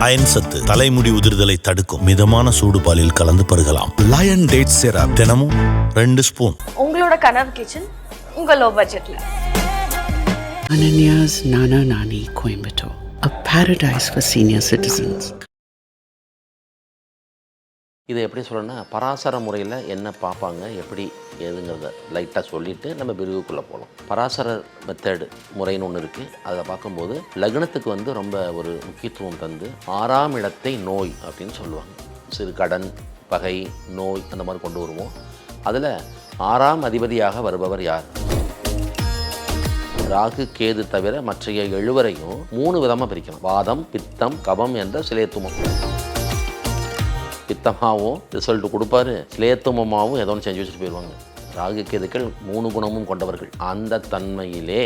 Iron சத்து தலைமுடி உதிர்தலை தடுக்கும். மிதமான சூடு பாலில் கலந்து பருகலாம். லயன் டேட் சிரப் தினமும் 2 ஸ்பூன். உங்களோட கனவு கிச்சன் உங்க லோ பட்ஜெட்ல. Ananya's Nana Nani Coimbatore, a paradise for senior citizens. இதை எப்படி சொல்லணும்னா, பராசர முறையில் என்ன பார்ப்பாங்க, எப்படி ஏதுங்கிறத லைட்டாக சொல்லிவிட்டு நம்ம பிரிவுக்குள்ளே போகலாம். பராசரர் மெத்தடு முறைன்னு ஒன்று இருக்குது. அதை பார்க்கும்போது லக்னத்துக்கு ரொம்ப ஒரு முக்கியத்துவம் தந்து 6ஆம் இடத்தை நோய் அப்படின்னு சொல்லுவாங்க. சிறு கடன், பகை, நோய் அந்த மாதிரி கொண்டு வருவோம். அதில் 6ஆம் அதிபதியாக வருபவர் யார்? ராகு, கேது தவிர மற்றைய 7வரையும் 3 விதமாக பிரிக்கலாம். வாதம், பித்தம், கபம் என்ற சிலேத்துமம். பித்தமாகவும் ரிசல்ட் கொடுப்பாரு, சிலேத்துமமாகவும் ஏதோ ஒன்று செஞ்சு வச்சுட்டு போயிடுவாங்க. ராகு கேதுக்கள் 3 குணமும் கொண்டவர்கள். அந்த தன்மையிலே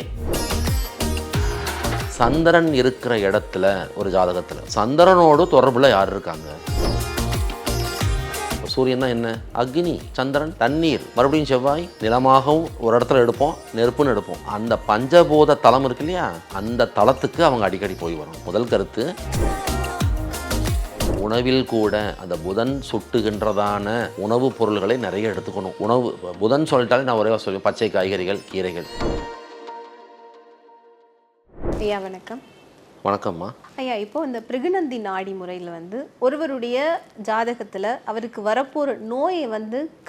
சந்திரன் இருக்கிற இடத்துல ஒரு ஜாதகத்தில் சந்திரனோடு தொடர்புல யார் இருக்காங்க? சூரியன் தான் என்ன? அக்னி. சந்திரன் தண்ணீர். மறுபடியும் செவ்வாய் நிலமாகவும் ஒரு இடத்துல எடுப்போம், நெருப்புன்னு எடுப்போம். அந்த பஞ்சபூத தலம் இருக்கு இல்லையா, அந்த தலத்துக்கு அவங்க அடிக்கடி போய் வரும். முதல் கருத்து, உணவில் கூட அந்த புதன் சுட்டுகின்றதான உணவுப் பொருள்களை நிறைய எடுத்துக்கணும். உணவு புதன் சொல்லிட்டாலே நான் ஒரே சொல்லுவேன், பச்சை காய்கறிகள், கீரைகள். ஐயா வணக்கம். வணக்கம்மா. ஐயா, இப்போ இந்த பிருகுநந்தி நாடி முறையில் ஒருவருடைய ஜாதகத்தில் அவருக்கு வரப்போகிற நோயை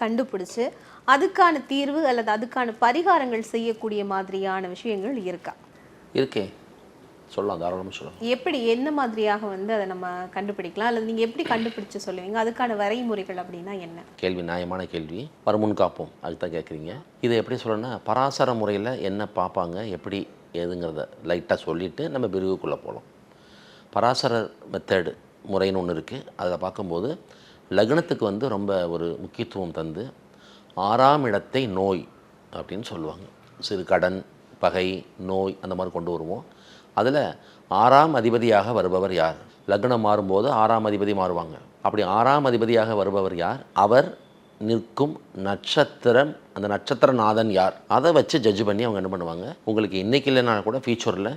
கண்டுபிடிச்சு அதுக்கான தீர்வு அல்லது அதுக்கான பரிகாரங்கள் செய்யக்கூடிய மாதிரியான விஷயங்கள் இருக்கா? இருக்கே, சொல்லலாம், தாராளமாக சொல்லலாம். எப்படி, என்ன மாதிரியாக அதை நம்ம கண்டுபிடிக்கலாம், அல்லது நீங்கள் எப்படி கண்டுபிடிச்சு சொல்லுவீங்க? அதுக்கான வரைமுறைகள் அப்படின்னா என்ன? கேள்வி நியாயமான கேள்வி. வருமுன் காப்போம், அதுதான் கேட்குறீங்க. இதை எப்படி சொல்லணும்னா, பராசர முறையில் என்ன பார்ப்பாங்க, எப்படி ஏதுங்கிறத லைட்டாக சொல்லிவிட்டு நம்ம பிரிவுக்குள்ளே போகலாம். பராசரர் மெத்தடு முறைன்னு ஒன்று இருக்குது. அதில் பார்க்கும்போது லக்னத்துக்கு ரொம்ப ஒரு முக்கியத்துவம் தந்து 6ஆம் இடத்தை நோய் அப்படின்னு சொல்லுவாங்க. சிறு கடன், பகை, நோய் அந்த மாதிரி கொண்டு வருவோம். அதில் 6ஆம் அதிபதியாக வருபவர் யார்? லக்னம் மாறும்போது 6ஆம் அதிபதி மாறுவாங்க. அப்படி 6ஆம் அதிபதியாக வருபவர் யார்? அவர் நிற்கும் நட்சத்திரம், அந்த நட்சத்திரநாதன் யார்? அதை வச்சு ஜட்ஜ் பண்ணி அவங்க என்ன பண்ணுவாங்க, உங்களுக்கு இன்றைக்கி இல்லைனா கூட ஃபியூச்சரில்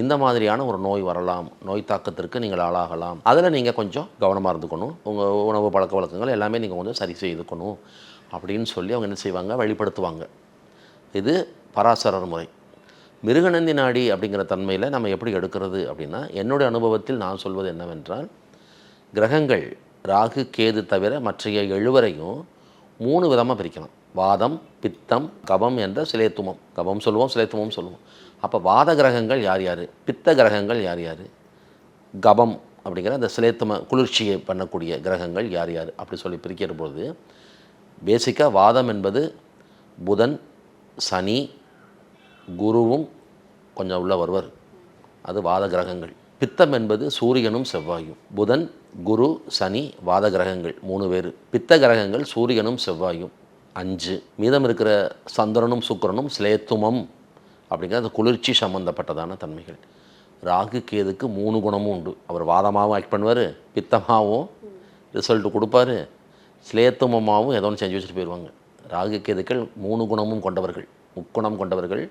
இந்த மாதிரியான ஒரு நோய் வரலாம், நோய் தாக்கத்திற்கு நீங்கள் ஆளாகலாம், அதில் நீங்கள் கொஞ்சம் கவனமாக இருந்துக்கணும், உங்கள் உணவு பழக்க வழக்கங்கள் எல்லாமே நீங்கள் கொஞ்சம் சரி செய்துக்கணும் அப்படின்னு சொல்லி அவங்க என்ன செய்வாங்க, வழிபடுத்துவாங்க. இது பராசரர் முறை. மிருகநந்தி நாடி அப்படிங்கிற தன்மையில் நம்ம எப்படி எடுக்கிறது அப்படின்னா, என்னுடைய அனுபவத்தில் நான் சொல்வது என்னவென்றால், கிரகங்கள் ராகு, கேது தவிர மற்றைய 7வரையும் 3 விதமாக பிரிக்கலாம். வாதம், பித்தம், கபம் என்ற சிலேத்துமம். கபம் சொல்லுவோம், சிலேத்துமம் சொல்லுவோம். அப்போ வாத கிரகங்கள் யார் யார், பித்த கிரகங்கள் யார் யார், கபம் அப்படிங்கிற அந்த சிலேத்தும குளிர்ச்சியை பண்ணக்கூடிய கிரகங்கள் யார் யார் அப்படி சொல்லி பிரிக்கிற பொழுது, பேசிக்காக வாதம் என்பது புதன், சனி, குருவும் கொஞ்சம் உள்ள வருவர், அது வாத கிரகங்கள். பித்தம் என்பது சூரியனும் செவ்வாயும். புதன், குரு, சனி வாத கிரகங்கள் 3 பேர். பித்த கிரகங்கள் சூரியனும் செவ்வாயும் 5. மீதம் இருக்கிற சந்திரனும் சுக்கிரனும் சிலேத்துமம் அப்படிங்கிற அந்த குளிர்ச்சி சம்பந்தப்பட்டதான தன்மைகள். ராகு கேதுக்கு 3 குணமும் உண்டு. அவர் வாதமாகவும் ஆக்ட் பண்ணுவார், பித்தமாகவும் ரிசல்ட் கொடுப்பாரு, சிலேத்துமமாகவும் ஏதோ ஒன்று செஞ்சு வச்சுட்டு போயிடுவாங்க. ராகு கேதுக்கள் 3 குணமும் கொண்டவர்கள், முக்குணம் கொண்டவர்கள்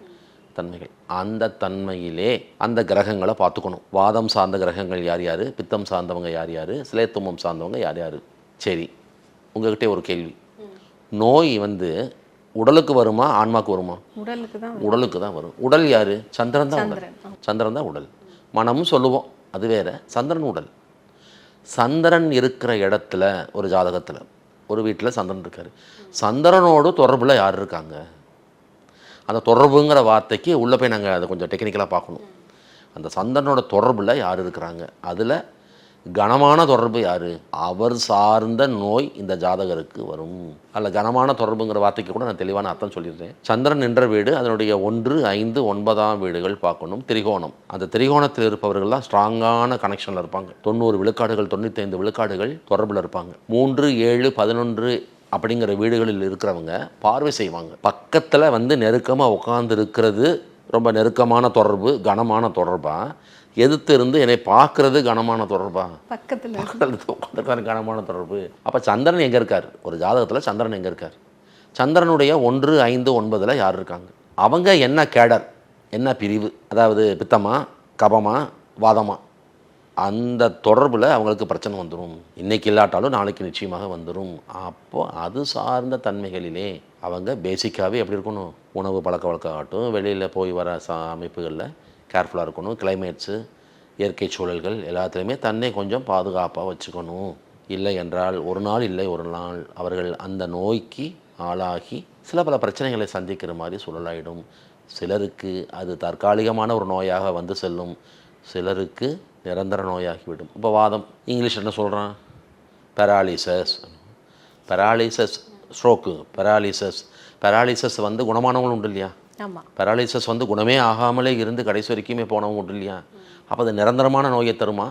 தன்மைகள். அந்த தன்மையிலே அந்த கிரகங்களை பார்த்துக்கணும். வாதம் சார்ந்த கிரகங்கள் யார் யார், பித்தம் சார்ந்தவங்க யார் யார், சிலேத்துமம் சார்ந்தவங்க யார் யார். சரி, உங்கள்கிட்ட ஒரு கேள்வி. நோய் உடலுக்கு வருமா, ஆன்மாக்கு வருமா? உடலுக்கு தான் வரும். உடல் யார்? சந்திரன் தான் உடல். சந்திரன் தான் உடல். மனமும் சொல்லுவோம், அது வேற. சந்திரன் உடல். சந்திரன் இருக்கிற இடத்துல ஒரு ஜாதகத்தில் ஒரு வீட்டில் சந்திரன் இருக்கார். சந்திரனோடு தொடர்பில் யார் இருக்காங்க? அந்த தொடர்புங்கிற வார்த்தைக்கு உள்ளே போய் நாங்கள் அதை கொஞ்சம் டெக்னிக்கலாக பார்க்கணும். அந்த சந்திரனோட தொடர்பில் யார் இருக்கிறாங்க? அதில் கனமான தொடர்பு யார்? அவர் சார்ந்த நோய் இந்த ஜாதகருக்கு வரும். அதில் கனமான தொடர்புங்கிற வார்த்தைக்கு கூட நான் தெளிவான அர்த்தம் சொல்லிடுறேன். சந்திரன் நின்ற வீடு, அதனுடைய 1, 5, 9ஆம் வீடுகள் பார்க்கணும். திரிகோணம், அந்த திரிகோணத்தில் இருப்பவர்கள் தான் ஸ்ட்ராங்கான கனெக்ஷனில் இருப்பாங்க. 90 விழுக்காடுகள், 95 விழுக்காடுகள் தொடர்பில் இருப்பாங்க. 3, 7, 11 அப்படிங்கிற வீடுகளில் இருக்கிறவங்க பார்வை செய்வாங்க. பக்கத்தில் நெருக்கமாக உட்கார்ந்து இருக்கிறது ரொம்ப நெருக்கமான தொடர்பு, கனமான தொடர்பா? எதிர்த்து இருந்து என்னை பார்க்கறது கனமான தொடர்பா? பக்கத்தில் உட்காந்துருக்காரு கனமான தொடர்பு. அப்போ சந்திரன் எங்கே இருக்கார்? ஒரு ஜாதகத்தில் சந்திரன் எங்கே இருக்கார்? சந்திரனுடைய 1, 5, 9 யார் இருக்காங்க? அவங்க என்ன கேடர், என்ன பிரிவு, அதாவது பித்தமா, கபமா, வாதமா, அந்த தொடர்பில் அவங்களுக்கு பிரச்சனை வந்துடும். இன்றைக்கி இல்லாட்டாலும் நாளைக்கு நிச்சயமாக வந்துடும். அப்போது அது சார்ந்த தன்மைகளிலே அவங்க பேசிக்காகவே எப்படி இருக்கணும், உணவு பழக்க வழக்கம் ஆகட்டும், வெளியில் போய் வர அமைப்புகளில் கேர்ஃபுல்லாக இருக்கணும், கிளைமேட்ஸு இயற்கை சூழல்கள் எல்லாத்துலேயுமே தன்னை கொஞ்சம் பாதுகாப்பாக வச்சுக்கணும். இல்லை என்றால் ஒரு நாள் இல்லை ஒரு நாள் அவர்கள் அந்த நோய்க்கு ஆளாகி சில பல பிரச்சனைகளை சந்திக்கிற மாதிரி சூழலாயிடும். சிலருக்கு அது தற்காலிகமான ஒரு நோயாக வந்து செல்லும், சிலருக்கு நிரந்தர நோயாகிவிடும். இப்போ வாதம் இங்கிலீஷ் என்ன சொல்கிறான், பெராலிசஸ் ஸ்ட்ரோக்கு, பெராலிசஸ் வந்து குணமானவங்களும் உண்டு இல்லையா? பெராலிசஸ் வந்து குணமே ஆகாமலே இருந்து கடைசி வரைக்குமே போனவங்க உண்டு இல்லையா? அப்போ அது நிரந்தரமான நோயை தருமா,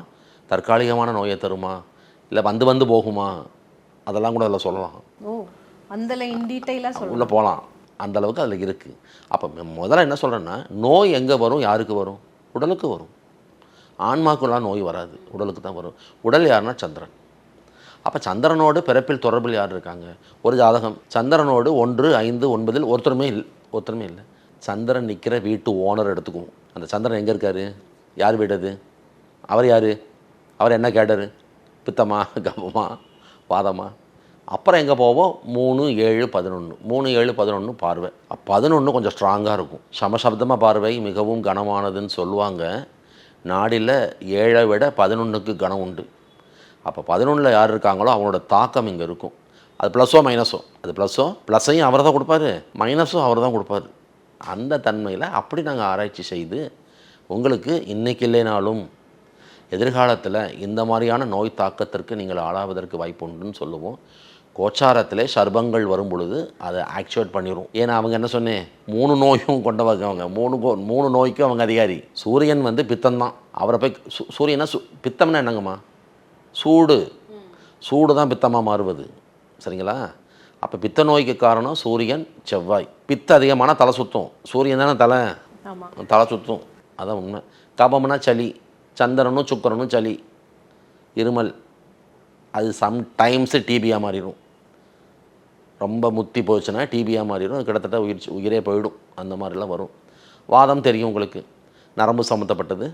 தற்காலிகமான நோயை தருமா, இல்லை வந்து போகுமா, அதெல்லாம் கூட அதில் சொல்லலாம். உள்ளே போகலாம், அந்தளவுக்கு அதில் இருக்குது. அப்போ முதல்ல என்ன சொல்கிறேன்னா, நோய் எங்கே வரும், யாருக்கு வரும்? உடலுக்கு வரும். ஆன்மாக்குலாம் நோய் வராது, உடலுக்கு தான் வரும். உடல் யாருன்னா சந்திரன். அப்போ சந்திரனோடு பிறப்பில் தொடர்பில் யார் இருக்காங்க? ஒரு ஜாதகம் சந்திரனோடு 1, 5, 9 ஒருத்தருமே இல்லை. சந்திரன் நிற்கிற வீட்டு ஓனர் எடுத்துக்குவோம். அந்த சந்திரன் எங்கே இருக்கார்? யார் வீடு அது? அவர் யார்? அவர் என்ன கேட்டார்? பித்தமா, கபமா, வாதமா? அப்புறம் எங்கே போவோம்? 3, 7, 11. 3, 7, 11 பார்வை. 11 கொஞ்சம் ஸ்ட்ராங்காக இருக்கும். சமசப்தமாக பார்வை மிகவும் கனமானதுன்னு சொல்லுவாங்க. நாடில் 7 விட 11க்கு கனம் உண்டு. அப்போ 11 யார் இருக்காங்களோ அவங்களோட தாக்கம் இங்கே இருக்கும். அது ப்ளஸ்ஸோ மைனஸோ, அது ப்ளஸ்ஸையும் அவர் தான் கொடுப்பாரு, மைனஸும் அவர் தான் கொடுப்பாரு. அந்த தன்மையில் அப்படி நாங்கள் ஆராய்ச்சி செய்து உங்களுக்கு இன்றைக்கி இல்லைனாலும் எதிர்காலத்தில் இந்த மாதிரியான நோய் தாக்கத்திற்கு நீங்கள் ஆளாவதற்கு வாய்ப்பு உண்டுன்னு சொல்லுவோம். கோச்சாரத்திலே சர்பங்கள் வரும் பொழுது அதை ஆக்சுவேட் பண்ணிடும். ஏன்னா அவங்க என்ன சொன்னேன், 3 நோயும் கொண்டவங்க, அவங்க 3 நோய்க்கும் அவங்க அதிகாரி. சூரியன் வந்து பித்தம்தான். அவரை போய் சூரியனா பித்தம்னா என்னங்கம்மா? சூடு தான் பித்தமாக மாறுவது, சரிங்களா? அப்போ பித்த நோய்க்கு காரணம் சூரியன், செவ்வாய். பித்த அதிகமான தலை சுற்றும். சூரியன் தானே தலை சுற்றும், அதான் உண்மை. கபம்னா சளி, சந்திரனும் சுக்கிரனும் சளி, இருமல். அது சம்டைம்ஸு டிபியாக மாறிடும். ரொம்ப முத்தி போச்சுன்னா டிபியாக மாறிடும். கிட்டத்தட்ட உயிரே போயிடும். அந்த மாதிரிலாம் வரும். வாதம் தெரியும் உங்களுக்கு, நரம்பு சம்மந்தப்பட்டது,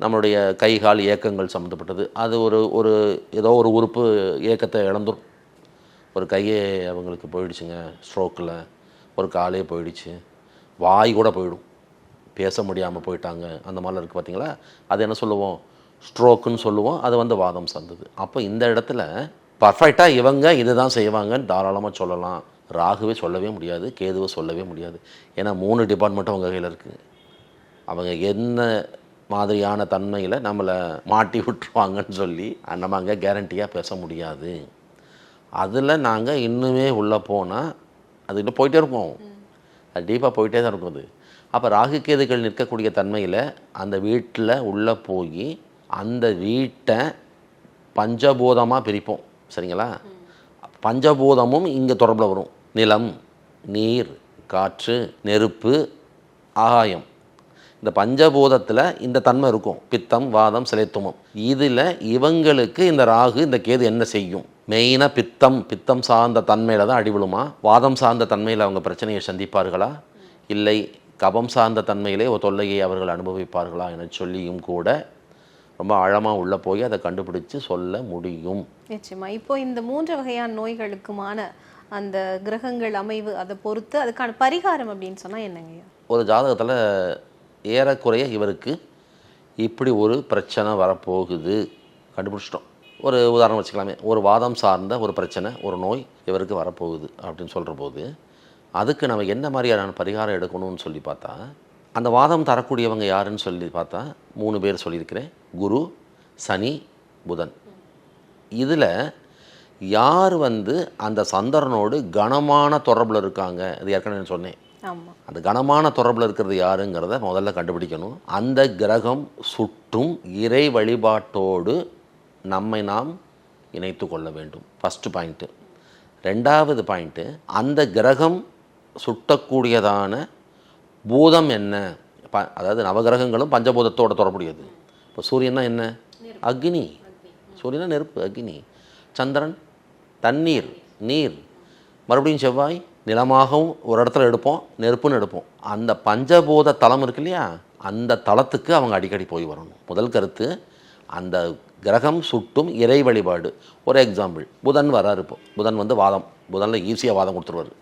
நம்மளுடைய கை கால் இயக்கங்கள் சம்மந்தப்பட்டது. அது ஒரு ஏதோ ஒரு உறுப்பு இயக்கத்தை இழந்துடும். ஒரு கையே அவங்களுக்கு போயிடுச்சுங்க ஸ்ட்ரோக்கில், ஒரு காலே போயிடுச்சு, வாய் கூட போயிடும், பேச முடியாமல் போயிட்டாங்க, அந்த மாதிரிலாம் இருக்குது பார்த்தீங்களா? அது என்ன சொல்லுவோம், ஸ்ட்ரோக்குன்னு சொல்லுவோம். அது வந்து வாதம் சார்ந்தது. அப்போ இந்த இடத்துல பர்ஃபெக்டாக இவங்க இதுதான் செய்வாங்கன்னு தாராளமாக சொல்லலாம். ராகுவே சொல்லவே முடியாது, கேதுவை சொல்லவே முடியாது. ஏன்னா 3 டிபார்ட்மெண்ட்டும் அவங்க கையில் இருக்குது. அவங்க என்ன மாதிரியான தன்மையில் நம்மளை மாட்டி விட்டுருவாங்கன்னு சொல்லி நம்ம அங்கே கேரண்டியாக பேச முடியாது. அதில் நாங்கள் இன்னுமே உள்ளே போனால் அது இன்னும் போயிட்டே இருப்போம், அது டீப்பாக போயிட்டே தான் இருக்கும். அது அப்போ ராகு கேதுகள் நிற்கக்கூடிய தன்மையில் அந்த வீட்டில் உள்ளே போய் அந்த வீட்டை பஞ்சபூதமாக பிரிப்போம், சரிங்களா? பஞ்சபூதமும் இங்கே தொடர்பில் வரும். நிலம், நீர், காற்று, நெருப்பு, ஆகாயம். இந்த பஞ்சபூதத்தில் இந்த தன்மை இருக்கும். பித்தம், வாதம், சிலைத்துமம். இதில் இவங்களுக்கு இந்த ராகு இந்த கேது என்ன செய்யும்? மெயினாக பித்தம் சார்ந்த தன்மையில் தான் அடிவிழுமா? வாதம் சார்ந்த தன்மையில் அவங்க பிரச்சனையை சந்திப்பார்களா, இல்லை கபம் சார்ந்த தன்மையிலே ஒரு தொல்லையை அவர்கள் அனுபவிப்பார்களா என சொல்லியும் கூட ரொம்ப ஆழமாக உள்ளே போய் அதை கண்டுபிடிச்சு சொல்ல முடியும். நிச்சயமா. இப்போ இந்த 3 வகையான நோய்களுக்குமான அந்த கிரகங்கள் அமைவு அதை பொறுத்து அதுக்கான பரிகாரம் அப்படின்னு சொன்னால் என்னங்க? ஒரு ஜாதகத்தில் ஏறக்குறைய இவருக்கு இப்படி ஒரு பிரச்சனை வரப்போகுது கண்டுபிடிச்சிட்டோம். ஒரு உதாரணம் வச்சுக்கலாமே, ஒரு வாதம் சார்ந்த ஒரு பிரச்சனை, ஒரு நோய் இவருக்கு வரப்போகுது அப்படின்னு சொல்கிற போது அதுக்கு நம்ம என்ன மாதிரியான பரிகாரம் எடுக்கணும்னு சொல்லி பார்த்தா, அந்த வாதம் தரக்கூடியவங்க யாருன்னு சொல்லி பார்த்தா 3 பேர் சொல்லியிருக்கிறேன். குரு, சனி, புதன். இதில் யார் வந்து அந்த சந்திரனோடு கனமான தொடர்பில் இருக்காங்க, அது ஏற்கனவே சொன்னேன். அந்த கனமான தொடர்பில் இருக்கிறது யாருங்கிறத முதல்ல கண்டுபிடிக்கணும். அந்த கிரகம் சுட்டும் இறை வழிபாட்டோடு நம்மை நாம் இணைத்து கொள்ள வேண்டும், ஃபஸ்ட்டு பாயிண்ட்டு. 2வது பாயிண்ட்டு, அந்த கிரகம் சுட்டக்கூடியதான பூதம் என்ன? அதாவது நவகிரகங்களும் பஞ்சபூதத்தோடு தொடர்புடையது. இப்போ சூரியன்னா என்ன? அக்னி. சூரியனா நெருப்பு, அக்னி. சந்திரன் தண்ணீர், நீர். மறுபடியும் செவ்வாய் நிலமாகவும் ஒரு இடத்துல எடுப்போம், நெருப்புன்னு எடுப்போம். அந்த பஞ்சபூத தலம் இருக்கு இல்லையா, அந்த தலத்துக்கு அவங்க அடிக்கடி போய் வரணும். முதல் கருத்து, அந்த கிரகம் சுட்டும் இறை வழிபாடு. ஒரு எக்ஸாம்பிள், புதன் வராரு. இப்போ புதன் வந்து வாதம், புதனில் ஈஸியாக வாதம் கொடுத்துருவார்.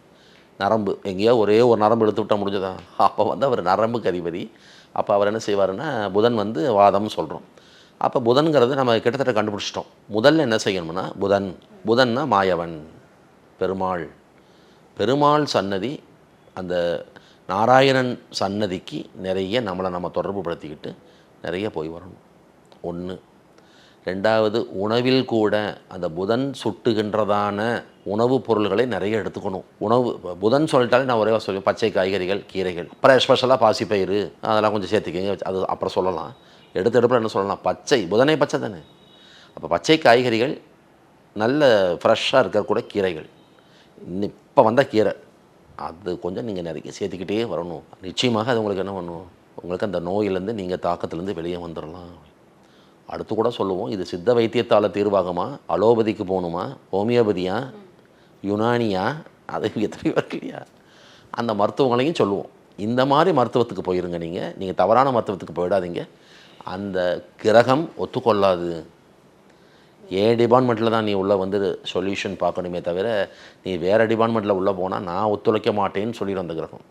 நரம்பு எங்கேயோ ஒரே ஒரு நரம்பு எடுத்து விட்டால் முடிஞ்சதா? அப்போ வந்து அவர் நரம்புக்கு அதிபதி. அப்போ அவர் என்ன செய்வாருன்னா புதன் வந்து வாதம்னு சொல்கிறோம். அப்போ புதன்கிறது நம்ம கிட்டத்தட்ட கண்டுபிடிச்சிட்டோம். முதல்ல என்ன செய்யணும்னா புதன்னா மாயவன், பெருமாள் சன்னதி, அந்த நாராயணன் சன்னதிக்கு நிறைய நம்ம தொடர்பு படுத்திக்கிட்டு நிறைய போய் வரணும். ஒன்று. ரெண்டாவது, உணவில் கூட அந்த புதன் சுட்டுகின்றதான உணவுப் பொருள்களை நிறைய எடுத்துக்கணும். புதன் சொல்லிட்டாலே நான் ஒரே சொல்லுவேன், பச்சை காய்கறிகள், கீரைகள். அப்புறம் ஸ்பெஷலாக பாசிப்பயிறு அதெல்லாம் கொஞ்சம் சேர்த்துக்கிங்க, அது அப்புறம் சொல்லலாம். எடுப்பில் என்ன சொல்லலாம், புதனே பச்சை தானே. அப்போ பச்சை காய்கறிகள், நல்ல ஃப்ரெஷ்ஷாக இருக்கக்கூட கீரைகள், இப்போ வந்தால் கீரை, அது கொஞ்சம் நீங்கள் நிறைய சேர்த்துக்கிட்டே வரணும். நிச்சயமாக அது உங்களுக்கு என்ன பண்ணும், உங்களுக்கு அந்த நோயிலேருந்து நீங்கள் தாக்கத்துலேருந்து வெளியே வந்துடலாம். அடுத்து கூட சொல்லுவோம், இது சித்த வைத்தியத்தால் தீர்வாகுமா, அலோபதிக்கு போகணுமா, ஹோமியோபதியா, யுனானியா, அது எத்தனை இல்லையா, அந்த மருத்துவங்களையும் சொல்லுவோம். இந்த மாதிரி மருத்துவத்துக்கு போயிருங்க. நீங்கள் தவறான மருத்துவத்துக்கு போயிடாதீங்க. அந்த கிரகம் ஒத்துக்கொள்ளாது. என் டிபார்ட்மெண்ட்டில் தான் நீ உள்ளே வந்து சொல்யூஷன் பார்க்கணுமே தவிர, நீ வேறு டிபார்ட்மெண்ட்டில் உள்ளே போனால் நான் ஒத்துழைக்க மாட்டேன்னு சொல்லிடும் அந்த கிரகம்.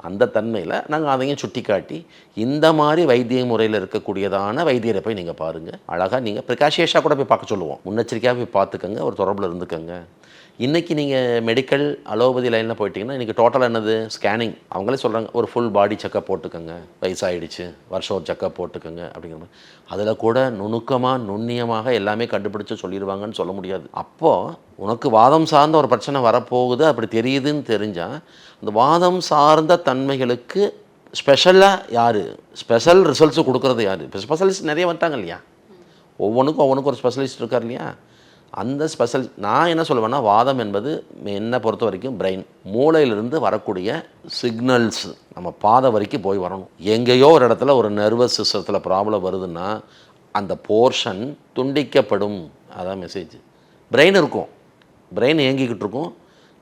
அந்த தன்மையில் நாங்கள் அதையும் சுட்டி காட்டி, இந்த மாதிரி வைத்திய முறையில் இருக்கக்கூடியதான வைத்தியரை போய் நீங்கள் பாருங்கள். அழகாக நீங்கள் ப்ரிகாஷியஸாக கூட போய் பார்க்க சொல்லுவோம். முன்னெச்சரிக்கையாக போய் பார்த்துக்கங்க, ஒரு தொடர்பில் இருந்துக்கங்க. இன்றைக்கி நீங்கள் மெடிக்கல் அலோபதி லைனில் போயிட்டீங்கன்னா இன்றைக்கி டோட்டலாக என்னது, ஸ்கேனிங். அவங்களே சொல்கிறாங்க ஒரு ஃபுல் பாடி செக்கப் போட்டுக்கோங்க, வயசாகிடுச்சு வருஷம் ஒரு செக்கப் போட்டுக்கோங்க அப்படிங்கிற மாதிரி. அதில் கூட நுண்ணியமாக எல்லாமே கண்டுபிடிச்சு சொல்லிடுவாங்கன்னு சொல்ல முடியாது. அப்போது உனக்கு வாதம் சார்ந்த ஒரு பிரச்சனை வரப்போகுது அப்படி தெரியுதுன்னு தெரிஞ்சால், அந்த வாதம் சார்ந்த தன்மைகளுக்கு ஸ்பெஷலாக ஸ்பெஷல் ரிசல்ட்ஸு கொடுக்குறது யார்? இப்போ ஸ்பெஷலிஸ்ட் நிறைய வந்துட்டாங்க இல்லையா, ஒவ்வொன்றுக்கும் ஒரு ஸ்பெஷலிஸ்ட் இருக்கார் இல்லையா. அந்த நான் என்ன சொல்லுவேன்னா, வாதம் என்பது என்னை பொறுத்த வரைக்கும் பிரெயின், மூளையிலிருந்து வரக்கூடிய சிக்னல்ஸ் நம்ம பாதை வரைக்கும் போய் வரணும். எங்கேயோ ஒரு இடத்துல ஒரு நர்வஸ் சிஸ்டத்தில் ப்ராப்ளம் வருதுன்னா அந்த போர்ஷன் துண்டிக்கப்படும். அதான் மெசேஜ். பிரெயின் இருக்கும், பிரெயின் இயங்கிக்கிட்டு இருக்கும்,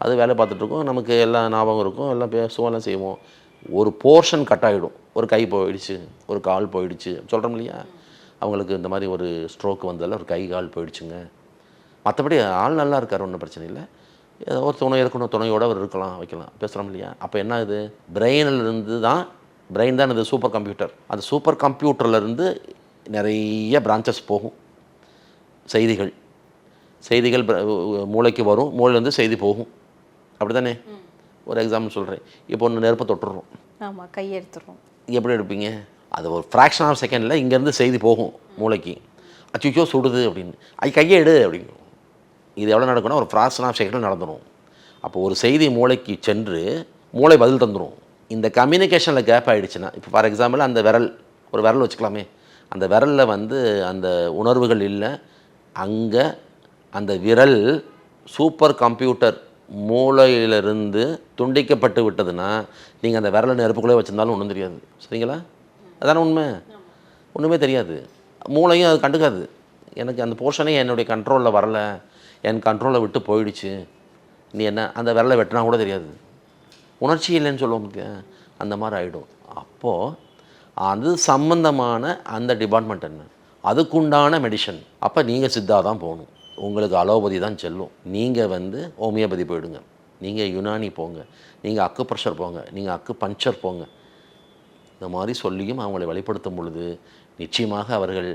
அது வேலை பார்த்துட்ருக்கோம், நமக்கு எல்லாம் ஞாபகம் இருக்கும், எல்லாம் பேசுவோம், எல்லாம் செய்வோம். ஒரு போர்ஷன் கட் ஆகிடும். ஒரு கை போயிடுச்சு, ஒரு கால் போயிடுச்சு சொல்கிறோம் இல்லையா. அவங்களுக்கு இந்த மாதிரி ஒரு ஸ்ட்ரோக் வந்ததில் ஒரு கை கால் போயிடுச்சுங்க. மற்றபடி ஆள் நல்லா இருக்கார், ஒன்றும் பிரச்சனை இல்லை. ஏதோ ஒரு துணை இருக்கணும், துணையோடு அவர் வைக்கலாம் பேசுகிறோம் இல்லையா. அப்போ என்ன ஆகுது, பிரெயினிலிருந்து தான், பிரெயின் தான் இது சூப்பர் கம்ப்யூட்டர். அந்த சூப்பர் கம்ப்யூட்டர்லேருந்து நிறைய பிரான்ச்சஸ் போகும். செய்திகள் மூளைக்கு வரும், மூளையிலேருந்து செய்தி போகும். அப்படி தானே? ஒரு எக்ஸாம்பிள் சொல்கிறேன். இப்போ ஒன்று நெருப்பை தொட்டுடுறோம், ஆமாம், கையெடுத்துடுறோம். எப்படி எடுப்பீங்க? அது ஒரு ஃப்ராக்ஷன் ஆஃப் செகண்டில் இங்கேருந்து செய்தி போகும் மூளைக்கு. அச்சுச்சோ சுடுது அப்படின்னு, கையை எடு அப்படின்னு. இது எவ்வளோ நடக்கும்னா ஒரு ஃப்ராக்ஷன் ஆஃப் செகண்டில் நடந்துடும். அப்போ ஒரு செய்தி மூளைக்கு சென்று மூளை பதில் தந்துடும். இந்த கம்யூனிகேஷனில் கேப் ஆகிடுச்சுன்னா, இப்போ ஃபார் எக்ஸாம்பிள் அந்த ஒரு விரல் வச்சுக்கலாமே, அந்த விரலில் வந்து அந்த உணர்வுகள் இல்லை, அங்கே அந்த விரல் சூப்பர் கம்ப்யூட்டர் மூளையிலிருந்து துண்டிக்கப்பட்டு விட்டதுன்னா, நீங்கள் அந்த விரலை நெருப்புக்குள்ளே வச்சுருந்தாலும் ஒன்றும் தெரியாது. சரிங்களா? அதான உண்மை. ஒன்றுமே தெரியாது. மூளையும் அது கண்டுக்காது. எனக்கு அந்த போர்ஷனே என்னுடைய கண்ட்ரோலில் வரலை, என் கண்ட்ரோலை விட்டு போயிடுச்சு, நீ என்ன அந்த விரலை வெட்டினா கூட தெரியாது. உணர்ச்சி இல்லைன்னு சொல்லுவோம், அந்த மாதிரி ஆகிடும். அப்போது அது சம்பந்தமான அந்த டிபார்ட்மெண்ட் என்ன, அதுக்குண்டான மெடிசன். அப்போ நீங்கள் சித்தா தான் போகணும், உங்களுக்கு அலோபதி தான் செல்லும். நீங்கள் வந்து ஹோமியோபதி போயிடுங்க, நீங்கள் யுனானி போங்க, நீங்கள் அக்கு ப்ரெஷர் போங்க, நீங்கள் அக்கு பஞ்சர் போங்க. இந்த மாதிரி சொல்லியும் அவங்களை வெளிப்படுத்தும் பொழுது நிச்சயமாக அவர்கள்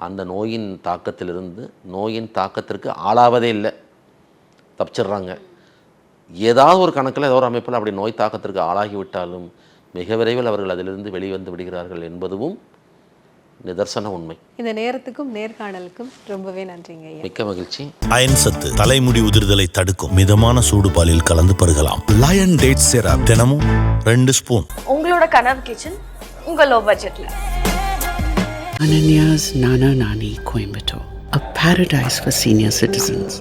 அந்த நோயின் தாக்கத்திலிருந்து, நோயின் தாக்கத்திற்கு ஆளாவதே இல்லை, தப்பிச்சிடுறாங்க. ஏதாவது ஒரு கணக்கில் ஏதோ ஒரு அமைப்பில் அப்படி நோய் தாக்கத்திற்கு ஆளாகிவிட்டாலும் மிக விரைவில் அவர்கள் அதிலிருந்து வெளிவந்து விடுகிறார்கள் என்பதும் நிதர்சன உண்மை. இந்த நேரத்துக்கும் நேர்காணலுக்கும் ரொம்பவே நன்றிங்க ஐயா. மிக்க மகிழ்ச்சி. அயன் சத்து தலைமுடி உதிர்தலை தடுக்கும். மிதமான சூடு பாலில் கலந்து பருகலாம். லயன் டேட் சிரப் தினமும் 2 ஸ்பூன். உங்களோட கனவு கிச்சன் உங்க லோ பட்ஜெட்ல. Ananya's Nana Nani Coimbatore, a paradise for senior citizens.